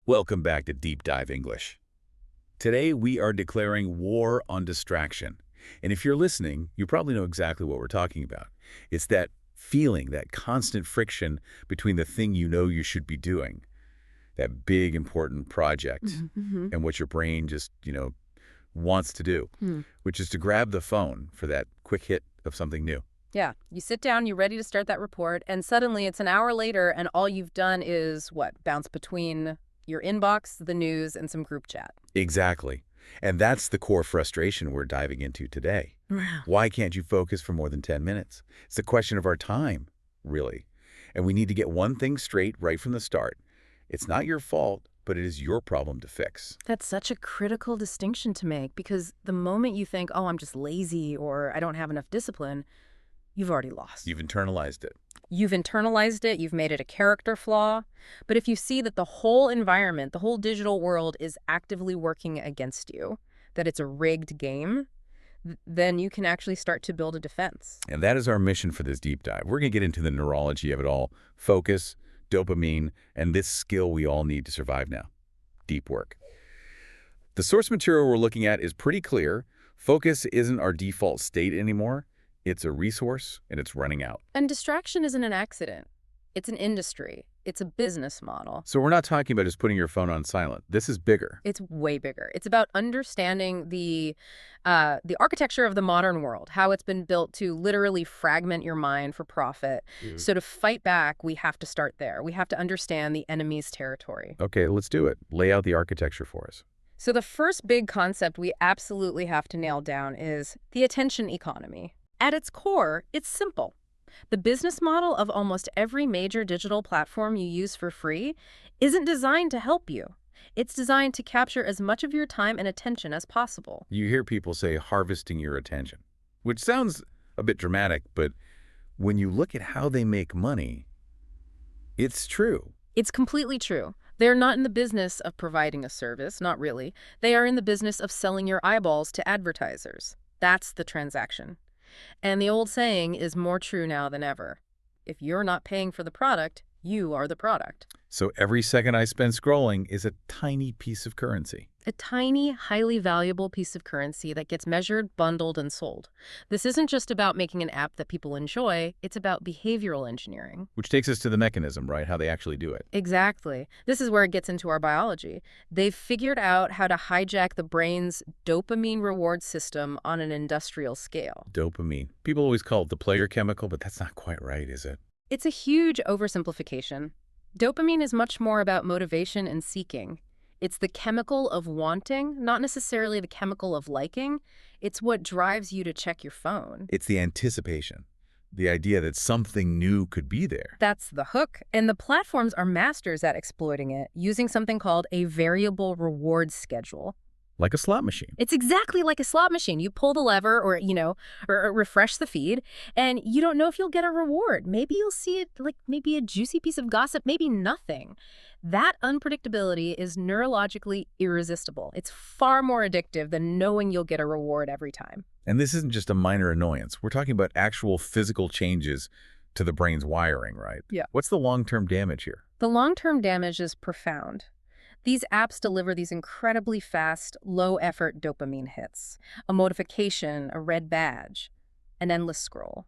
Welcome back to Deep Dive English. Today we are declaring war on distraction. And if you're listening, you probably know exactly what we're talking about. It's that feeling, that constant friction between the thing you know you should be doing, that big important project, and what your brain just, wants to do, which is to grab the phone for that quick hit of something new. Yeah, you sit down, you're ready to start that report, and suddenly it's an hour later, and all you've done is, bounce between your inbox, the news, and some group chat. Exactly. And that's the core frustration we're diving into today. Wow. Why can't you focus for more than 10 minutes? It's a question of our time, really. And we need to get one thing straight right from the start. It's not your fault, but it is your problem to fix. That's such a critical distinction to make, because the moment you think, oh, I'm just lazy or I don't have enough discipline, you've already lost. You've internalized it. You've internalized it, you've made it a character flaw. But if you see that the whole environment, the whole digital world is actively working against you, that it's a rigged game, then you can actually start to build a defense. And that is our mission for this deep dive. We're going to get into the neurology of it all, focus, dopamine, and this skill we all need to survive now. Deep work. The source material we're looking at is pretty clear. Focus isn't our default state anymore. It's a resource, and it's running out. And distraction isn't an accident. It's an industry. It's a business model. So we're not talking about just putting your phone on silent. This is bigger. It's way bigger. It's about understanding the architecture of the modern world, how it's been built to literally fragment your mind for profit. So to fight back, we have to start there. We have to understand the enemy's territory. Okay, let's do it. Lay out the architecture for us. So the first big concept we absolutely have to nail down is the attention economy. At its core, it's simple. The business model of almost every major digital platform you use for free isn't designed to help you. It's designed to capture as much of your time and attention as possible. You hear people say harvesting your attention, which sounds a bit dramatic, but when you look at how they make money, it's true. It's completely true. They're not in the business of providing a service, not really. They are in the business of selling your eyeballs to advertisers. That's the transaction. And the old saying is more true now than ever. If you're not paying for the product, you are the product. So every second I spend scrolling is a tiny piece of currency. A tiny, highly valuable piece of currency that gets measured, bundled, and sold. This isn't just about making an app that people enjoy, it's about behavioral engineering. Which takes us to the mechanism, right? How they actually do it. Exactly. This is where it gets into our biology. They've figured out how to hijack the brain's dopamine reward system on an industrial scale. Dopamine. People always call it the pleasure chemical, but that's not quite right, is it? It's a huge oversimplification. Dopamine is much more about motivation and seeking. It's the chemical of wanting, not necessarily the chemical of liking. It's what drives you to check your phone. It's the anticipation, the idea that something new could be there. That's the hook. And the platforms are masters at exploiting it, using something called a variable reward schedule. Like a slot machine. It's exactly like a slot machine. You pull the lever or refresh the feed, and you don't know if you'll get a reward. Maybe you'll see it like maybe a juicy piece of gossip, maybe nothing. That unpredictability is neurologically irresistible. It's far more addictive than knowing you'll get a reward every time. And this isn't just a minor annoyance. We're talking about actual physical changes to the brain's wiring, right? Yeah. What's the long-term damage here? The long-term damage is profound. These apps deliver these incredibly fast, low-effort dopamine hits. A notification, a red badge, an endless scroll.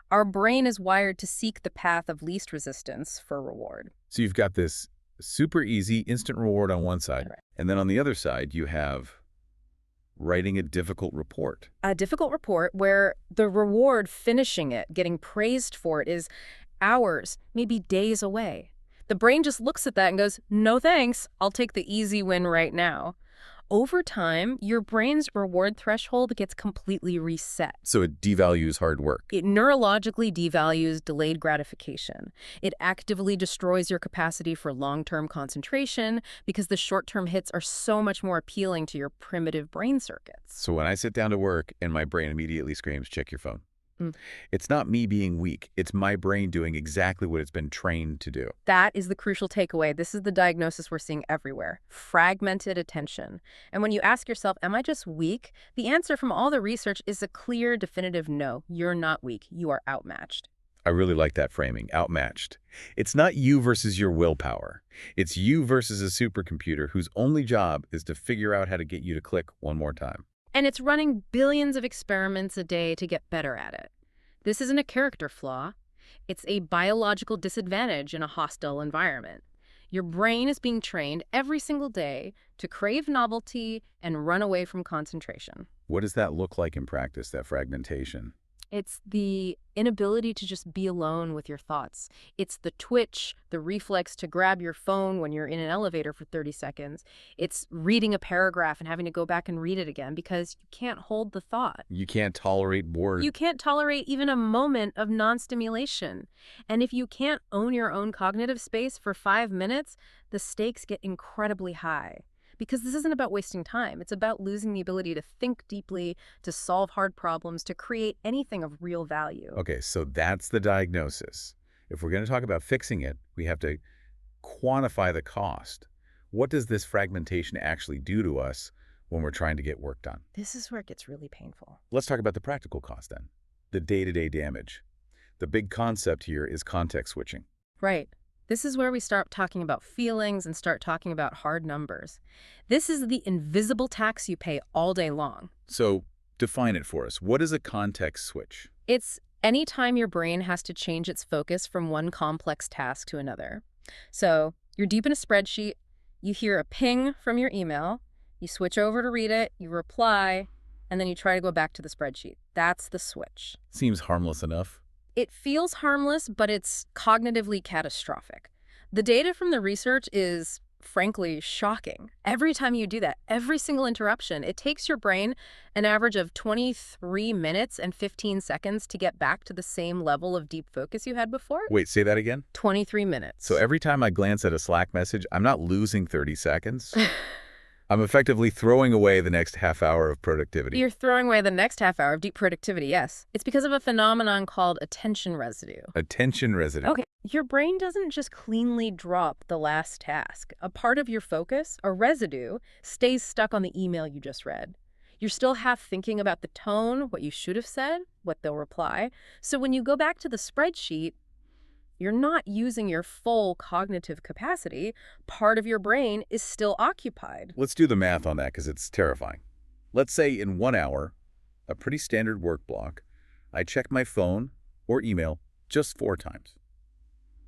Our brain is wired to seek the path of least resistance for reward. So you've got this super easy, instant reward on one side, Right. and then on the other side, you have writing a difficult report. A difficult report where the reward, finishing it, getting praised for it, is hours, maybe days away. The brain just looks at that and goes, no thanks, I'll take the easy win right now. Over time, your brain's reward threshold gets completely reset. So it devalues hard work. It neurologically devalues delayed gratification. It actively destroys your capacity for long-term concentration because the short-term hits are so much more appealing to your primitive brain circuits. So when I sit down to work and my brain immediately screams, check your phone. It's not me being weak. It's my brain doing exactly what it's been trained to do. That is the crucial takeaway. This is the diagnosis we're seeing everywhere. Fragmented attention. And when you ask yourself, am I just weak? The answer from all the research is a clear, definitive no. You're not weak. You are outmatched. I really like that framing, outmatched. It's not you versus your willpower. It's you versus a supercomputer whose only job is to figure out how to get you to click one more time. And it's running billions of experiments a day to get better at it. This isn't a character flaw. It's a biological disadvantage in a hostile environment. Your brain is being trained every single day to crave novelty and run away from concentration. What does that look like in practice, that fragmentation? It's the inability to just be alone with your thoughts. It's the twitch, the reflex to grab your phone when you're in an elevator for 30 seconds. It's reading a paragraph and having to go back and read it again because you can't hold the thought. You can't tolerate boredom. You can't tolerate even a moment of non-stimulation. And if you can't own your own cognitive space for 5 minutes, the stakes get incredibly high. Because this isn't about wasting time. It's about losing the ability to think deeply, to solve hard problems, to create anything of real value. Okay, so that's the diagnosis. If we're going to talk about fixing it, we have to quantify the cost. What does this fragmentation actually do to us when we're trying to get work done? This is where it gets really painful. Let's talk about the practical cost then. The day-to-day damage. The big concept here is context switching. Right. This is where we start talking about feelings and start talking about hard numbers. This is the invisible tax you pay all day long. So define it for us. What is a context switch? It's any time your brain has to change its focus from one complex task to another. So you're deep in a spreadsheet, you hear a ping from your email, you switch over to read it, you reply, and then you try to go back to the spreadsheet. That's the switch. Seems harmless enough. It feels harmless, but it's cognitively catastrophic. The data from the research is, frankly, shocking. Every time you do that, every single interruption, it takes your brain an average of 23 minutes and 15 seconds to get back to the same level of deep focus you had before. Wait, say that again? 23 minutes. So every time I glance at a Slack message, I'm not losing 30 seconds. I'm effectively throwing away the next half hour of productivity. You're throwing away the next half hour of deep productivity, yes. It's because of a phenomenon called attention residue. Attention residue. Okay, your brain doesn't just cleanly drop the last task. A part of your focus, a residue, stays stuck on the email you just read. You're still half thinking about the tone, what you should have said, what they'll reply. So when you go back to the spreadsheet, you're not using your full cognitive capacity. Part of your brain is still occupied. Let's do the math on that because it's terrifying. Let's say in 1 hour, a pretty standard work block, I check my phone or email just 4 times,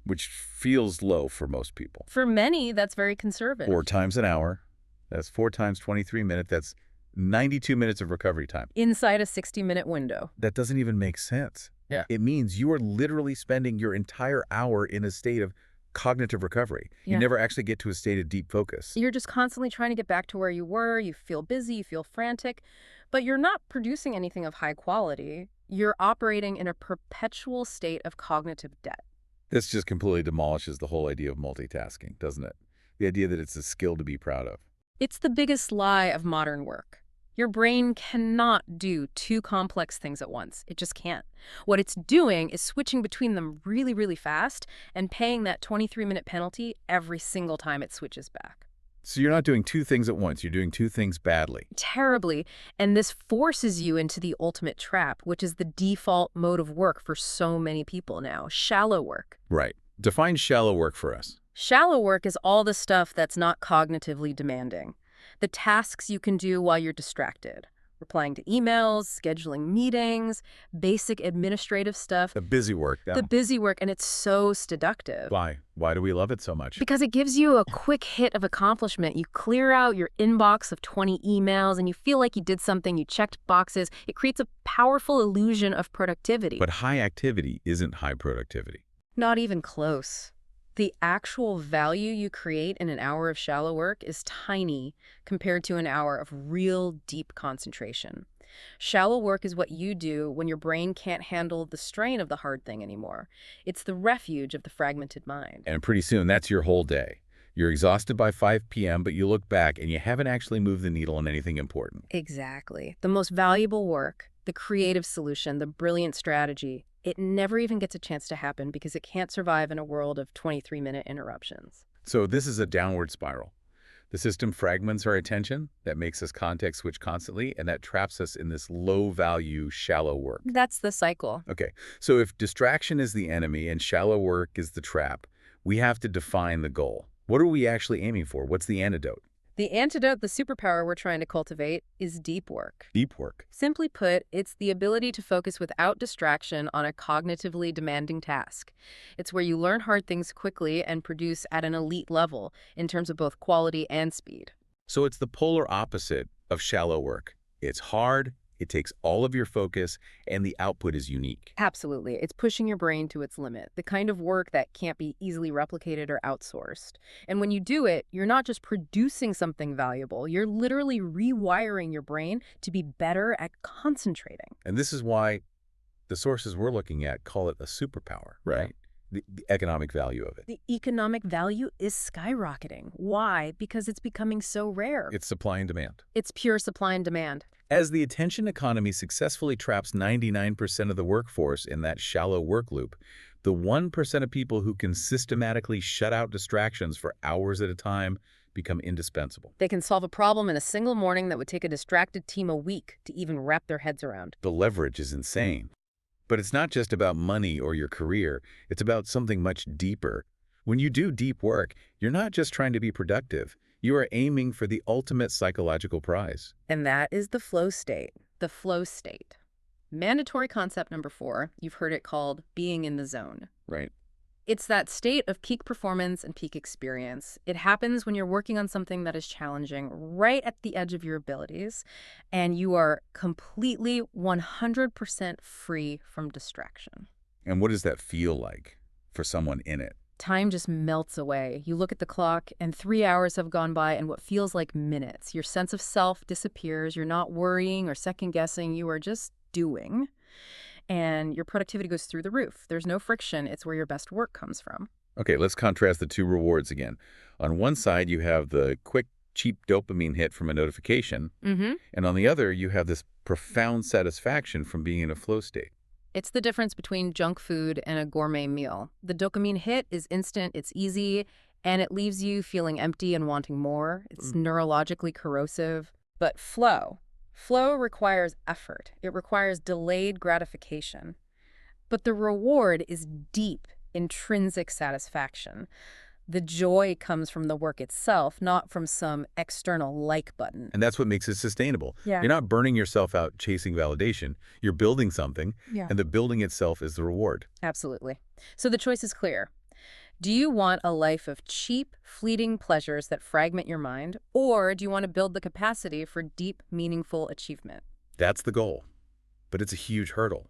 which feels low for most people. For many, that's very conservative. 4 times an hour, that's 4 times 23 minutes, that's 92 minutes of recovery time. Inside a 60-minute window. That doesn't even make sense. Yeah. It means you are literally spending your entire hour in a state of cognitive recovery. You Yeah. never actually get to a state of deep focus. You're just constantly trying to get back to where you were. You feel busy, you feel frantic, but you're not producing anything of high quality. You're operating in a perpetual state of cognitive debt. This just completely demolishes the whole idea of multitasking, doesn't it? The idea that it's a skill to be proud of. It's the biggest lie of modern work. Your brain cannot do 2 complex things at once. It just can't. What it's doing is switching between them really, really fast and paying that 23-minute penalty every single time it switches back. So you're not doing 2 things at once. You're doing 2 things badly. Terribly. And this forces you into the ultimate trap, which is the default mode of work for so many people now, shallow work. Right. Define shallow work for us. Shallow work is all the stuff that's not cognitively demanding. The tasks you can do while you're distracted. Replying to emails, scheduling meetings, basic administrative stuff. The busy work. The busy work, and it's so seductive. Why? Why do we love it so much? Because it gives you a quick hit of accomplishment. You clear out your inbox of 20 emails, and you feel like you did something, you checked boxes. It creates a powerful illusion of productivity. But high activity isn't high productivity. Not even close. The actual value you create in an hour of shallow work is tiny compared to an hour of real deep concentration. Shallow work is what you do when your brain can't handle the strain of the hard thing anymore. It's the refuge of the fragmented mind. And pretty soon, that's your whole day. You're exhausted by 5 p.m., but you look back and you haven't actually moved the needle on anything important. Exactly. The most valuable work, the creative solution, the brilliant strategy, it never even gets a chance to happen because it can't survive in a world of 23-minute interruptions. So this is a downward spiral. The system fragments our attention, that makes us context switch constantly, and that traps us in this low-value, shallow work. That's the cycle. Okay, so if distraction is the enemy and shallow work is the trap, we have to define the goal. What are we actually aiming for? What's the antidote? The antidote, the superpower we're trying to cultivate, is deep work. Deep work. Simply put, it's the ability to focus without distraction on a cognitively demanding task. It's where you learn hard things quickly and produce at an elite level in terms of both quality and speed. So it's the polar opposite of shallow work. It's hard, it takes all of your focus, and the output is unique. Absolutely. It's pushing your brain to its limit, the kind of work that can't be easily replicated or outsourced. And when you do it, you're not just producing something valuable, you're literally rewiring your brain to be better at concentrating. And this is why the sources we're looking at call it a superpower, right? The economic value of it. The economic value is skyrocketing. Why? Because it's becoming so rare. It's supply and demand. It's pure supply and demand. As the attention economy successfully traps 99% of the workforce in that shallow work loop, the 1% of people who can systematically shut out distractions for hours at a time become indispensable. They can solve a problem in a single morning that would take a distracted team a week to even wrap their heads around. The leverage is insane. But it's not just about money or your career. It's about something much deeper. When you do deep work, you're not just trying to be productive. You are aiming for the ultimate psychological prize. And that is the flow state. The flow state. Mandatory concept number 4, you've heard it called being in the zone. Right. It's that state of peak performance and peak experience. It happens when you're working on something that is challenging, right at the edge of your abilities, and you are completely 100% free from distraction. And what does that feel like for someone in it? Time just melts away. You look at the clock, and 3 hours have gone by in what feels like minutes. Your sense of self disappears. You're not worrying or second-guessing. You are just doing. And your productivity goes through the roof. There's no friction. It's where your best work comes from. Okay, let's contrast the two rewards again. On one side, you have the quick, cheap dopamine hit from a notification. And on the other, you have this profound satisfaction from being in a flow state. It's the difference between junk food and a gourmet meal. The dopamine hit is instant, it's easy, and it leaves you feeling empty and wanting more. It's neurologically corrosive. But flow requires effort. It requires delayed gratification. But the reward is deep, intrinsic satisfaction. The joy comes from the work itself, not from some external like button. And that's what makes it sustainable. Yeah. You're not burning yourself out chasing validation. You're building something, Yeah. and the building itself is the reward. Absolutely. So the choice is clear. Do you want a life of cheap, fleeting pleasures that fragment your mind, or do you want to build the capacity for deep, meaningful achievement? That's the goal. But it's a huge hurdle.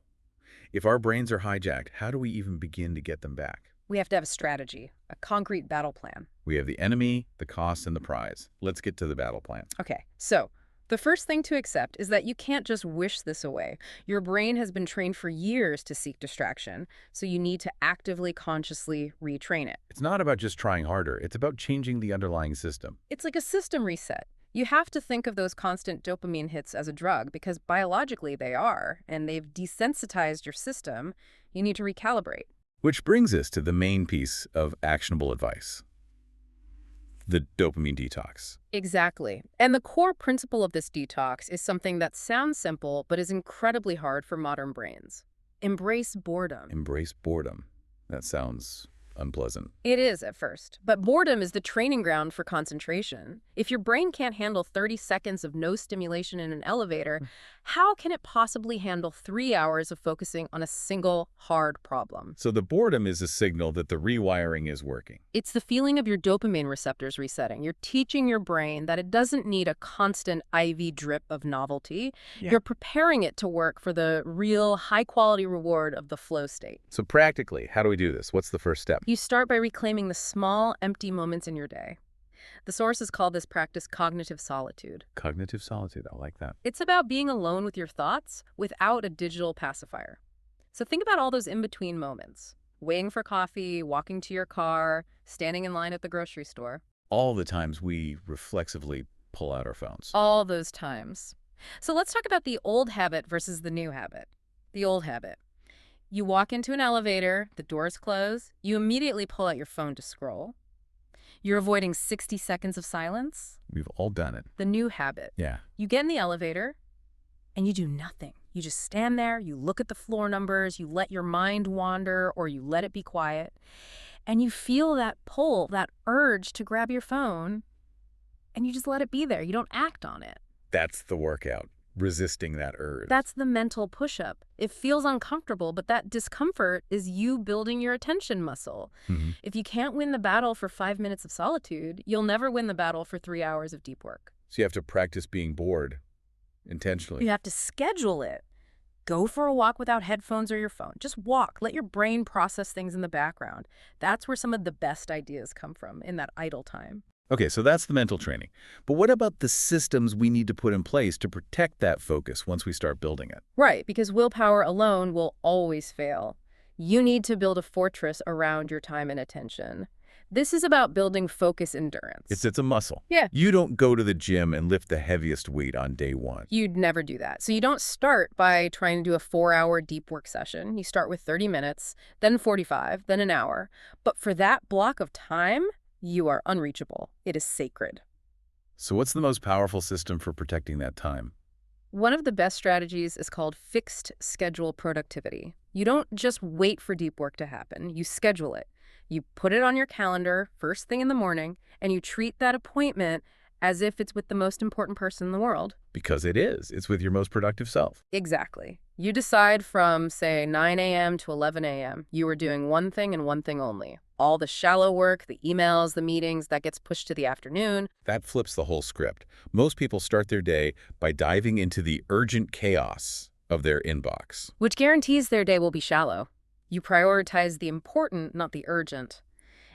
If our brains are hijacked, how do we even begin to get them back? We have to have a strategy, a concrete battle plan. We have the enemy, the cost, and the prize. Let's get to the battle plan. Okay, so the first thing to accept is that you can't just wish this away. Your brain has been trained for years to seek distraction, so you need to actively, consciously retrain it. It's not about just trying harder. It's about changing the underlying system. It's like a system reset. You have to think of those constant dopamine hits as a drug because biologically they are, and they've desensitized your system. You need to recalibrate. Which brings us to the main piece of actionable advice. The dopamine detox. Exactly. And the core principle of this detox is something that sounds simple but is incredibly hard for modern brains. Embrace boredom. Embrace boredom. That sounds unpleasant. It is at first, but boredom is the training ground for concentration. If your brain can't handle 30 seconds of no stimulation in an elevator, how can it possibly handle 3 hours of focusing on a single hard problem? So the boredom is a signal that the rewiring is working. It's the feeling of your dopamine receptors resetting. You're teaching your brain that it doesn't need a constant IV drip of novelty. Yeah. You're preparing it to work for the real high-quality reward of the flow state. So practically, how do we do this? What's the first step? You start by reclaiming the small, empty moments in your day. The sources call this practice cognitive solitude. Cognitive solitude. I like that. It's about being alone with your thoughts without a digital pacifier. So think about all those in-between moments. Waiting for coffee, walking to your car, standing in line at the grocery store. All the times we reflexively pull out our phones. All those times. So let's talk about the old habit versus the new habit. The old habit. You walk into an elevator, the doors close, you immediately pull out your phone to scroll. You're avoiding 60 seconds of silence. We've all done it. The new habit. Yeah. You get in the elevator and you do nothing. You just stand there, you look at the floor numbers, you let your mind wander or you let it be quiet, and you feel that pull, that urge to grab your phone, and you just let it be there. You don't act on it. That's the workout, resisting that urge. That's the mental push-up. It feels uncomfortable, but that discomfort is you building your attention muscle. If you can't win the battle for 5 minutes of solitude, you'll never win the battle for 3 hours of deep work. So you have to practice being bored intentionally. You have to schedule it. Go for a walk without headphones or your phone. Just walk. Let your brain process things in the background. That's where some of the best ideas come from, in that idle time. Okay, so that's the mental training. But what about the systems we need to put in place to protect that focus once we start building it? Right, because willpower alone will always fail. You need to build a fortress around your time and attention. This is about building focus endurance. It's a muscle. Yeah. You don't go to the gym and lift the heaviest weight on day one. You'd never do that. So you don't start by trying to do a 4-hour deep work session. You start with 30 minutes, then 45, then an hour. But for that block of time, you are unreachable. It is sacred. So what's the most powerful system for protecting that time? One of the best strategies is called fixed schedule productivity. You don't just wait for deep work to happen. You schedule it. You put it on your calendar first thing in the morning, and you treat that appointment as if it's with the most important person in the world. Because it is. It's with your most productive self. Exactly. You decide from, say, 9 a.m. to 11 a.m. you are doing one thing and one thing only. All the shallow work, the emails, the meetings, that gets pushed to the afternoon. That flips the whole script. Most people start their day by diving into the urgent chaos of their inbox. Which guarantees their day will be shallow. You prioritize the important, not the urgent.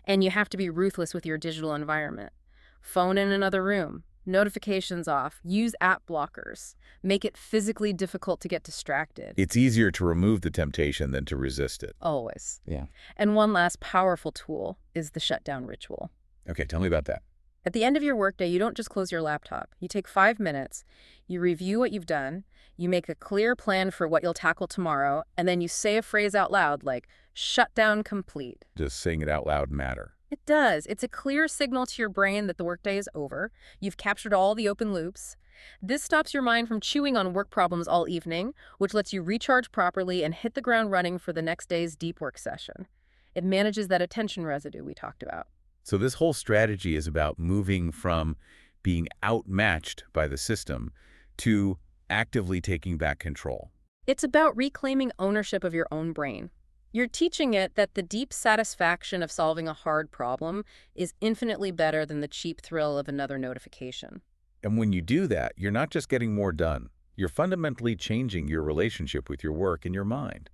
And you have to be ruthless with your digital environment. Phone in another room. Notifications off. Use app blockers. Make it physically difficult to get distracted. It's easier to remove the temptation than to resist it. Always. Yeah. And one last powerful tool is the shutdown ritual. Okay, tell me about that. At the end of your workday, you don't just close your laptop. You take 5 minutes, you review what you've done, you make a clear plan for what you'll tackle tomorrow, and then you say a phrase out loud like, shutdown complete. Does saying it out loud matter? It does. It's a clear signal to your brain that the workday is over. You've captured all the open loops. This stops your mind from chewing on work problems all evening, which lets you recharge properly and hit the ground running for the next day's deep work session. It manages that attention residue we talked about. So this whole strategy is about moving from being outmatched by the system to actively taking back control. It's about reclaiming ownership of your own brain. You're teaching it that the deep satisfaction of solving a hard problem is infinitely better than the cheap thrill of another notification. And when you do that, you're not just getting more done. You're fundamentally changing your relationship with your work and your mind.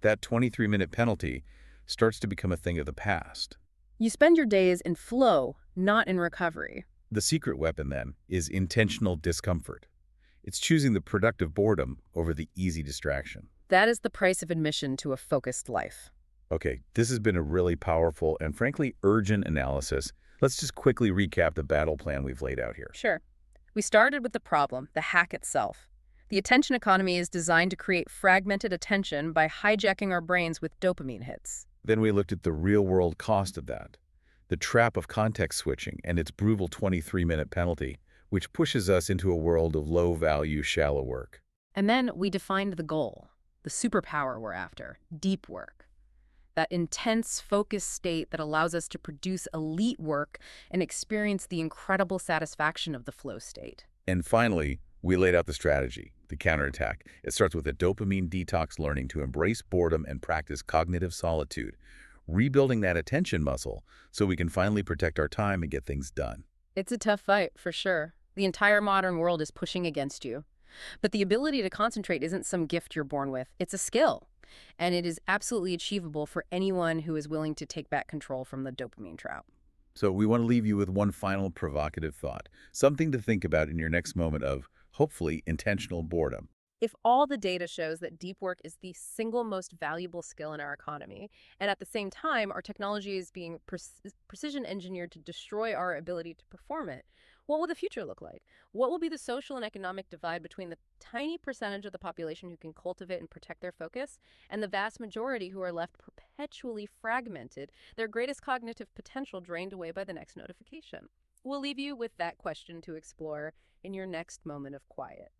That 23-minute penalty starts to become a thing of the past. You spend your days in flow, not in recovery. The secret weapon, then, is intentional discomfort. It's choosing the productive boredom over the easy distraction. That is the price of admission to a focused life. Okay, this has been a really powerful and frankly urgent analysis. Let's just quickly recap the battle plan we've laid out here. Sure. We started with the problem, the hack itself. The attention economy is designed to create fragmented attention by hijacking our brains with dopamine hits. Then we looked at the real-world cost of that, the trap of context switching and its brutal 23-minute penalty, which pushes us into a world of low-value, shallow work. And then we defined the goal, the superpower we're after, deep work. That intense, focused state that allows us to produce elite work and experience the incredible satisfaction of the flow state. And finally, we laid out the strategy, the counterattack. It starts with a dopamine detox, learning to embrace boredom and practice cognitive solitude, rebuilding that attention muscle so we can finally protect our time and get things done. It's a tough fight, for sure. The entire modern world is pushing against you. But the ability to concentrate isn't some gift you're born with. It's a skill. And it is absolutely achievable for anyone who is willing to take back control from the dopamine trap. So we want to leave you with one final provocative thought, something to think about in your next moment of, hopefully, intentional boredom. If all the data shows that deep work is the single most valuable skill in our economy, and at the same time our technology is being precision engineered to destroy our ability to perform it, What will the future look like? What will be the social and economic divide between the tiny percentage of the population who can cultivate and protect their focus and the vast majority who are left perpetually fragmented, their greatest cognitive potential drained away by the next notification? We'll leave you with that question to explore in your next moment of quiet.